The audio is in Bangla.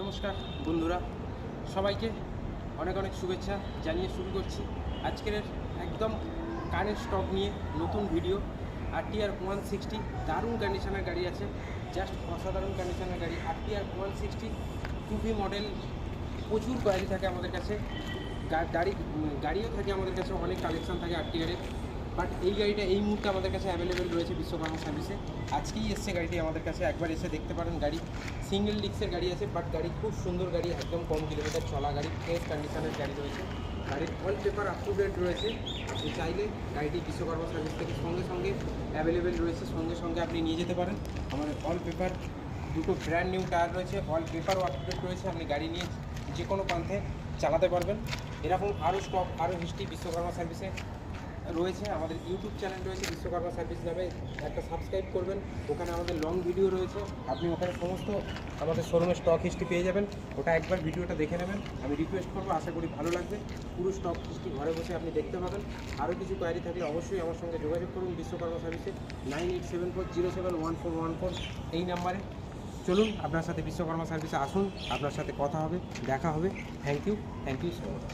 নমস্কার বন্ধুরা, সবাইকে অনেক অনেক শুভেচ্ছা জানিয়ে শুরু করছি আজকের একদম কারেন্ট স্টক নিয়ে নতুন ভিডিও। RTR 160 দারুণ কন্ডিশনের গাড়ি আছে, জাস্ট অসাধারণ কন্ডিশনের গাড়ি। RTR 160 2V মডেল, প্রচুর কোয়ালিটি থাকে আমাদের কাছে, গাড়িও থাকে আমাদের কাছে, অনেক কালেকশন থাকে RTR-এর। বাট এই গাড়িটা এই মুহূর্তে আমাদের কাছে অ্যাভেলেবেল রয়েছে বিশ্বকর্মা সার্ভিসে। আজকেই এসছে গাড়িটি আমাদের কাছে, একবার এসে দেখতে পারেন। গাড়ি সিঙ্গেল ডিস্কের গাড়ি আছে, বাট গাড়ি খুব সুন্দর গাড়ি, একদম কম কিলোমিটার চলা গাড়ি, ফ্রেশ কন্ডিশনের গাড়ি রয়েছে। গাড়ির all paper up to date রয়েছে। আপনি চাইলে গাড়িটি বিশ্বকর্মা সার্ভিস থেকে সঙ্গে সঙ্গে অ্যাভেলেবেল রয়েছে, সঙ্গে সঙ্গে আপনি নিয়ে যেতে পারেন। আমাদের অল পেপার দুটো ব্র্যান্ড নিউ টায়ার রয়েছে, অল পেপারও আপ টু ডেট রয়েছে। আপনি গাড়ি নিয়ে যে কোনো প্রান্তে চালাতে পারবেন। এরকম আরও স্টক, আরও হিস্ট্রি বিশ্বকর্মা সার্ভিসে রয়েছে। আমাদের ইউটিউব চ্যানেল রয়েছে বিশ্বকর্মা সার্ভিস নামে, একটা সাবস্ক্রাইব করবেন। ওখানে আমাদের লং ভিডিও রয়েছে, আপনি ওখানে সমস্ত আমাদের শোরুমের স্টক হিস্ট্রি পেয়ে যাবেন। ওটা একবার ভিডিওটা দেখে নেবেন, আমি রিকোয়েস্ট করবো, আশা করি ভালো লাগবে। পুরো স্টক হিস্ট্রি ঘরে বসে আপনি দেখতে পাবেন। আরও কিছু কোয়ারি থাকলে অবশ্যই আমার সঙ্গে যোগাযোগ করুন বিশ্বকর্মা সার্ভিসে 9874071414 এই নাম্বারে। চলুন আপনার সাথে বিশ্বকর্মা সার্ভিসে আসুন, আপনার সাথে কথা হবে, দেখা হবে। Thank you so much.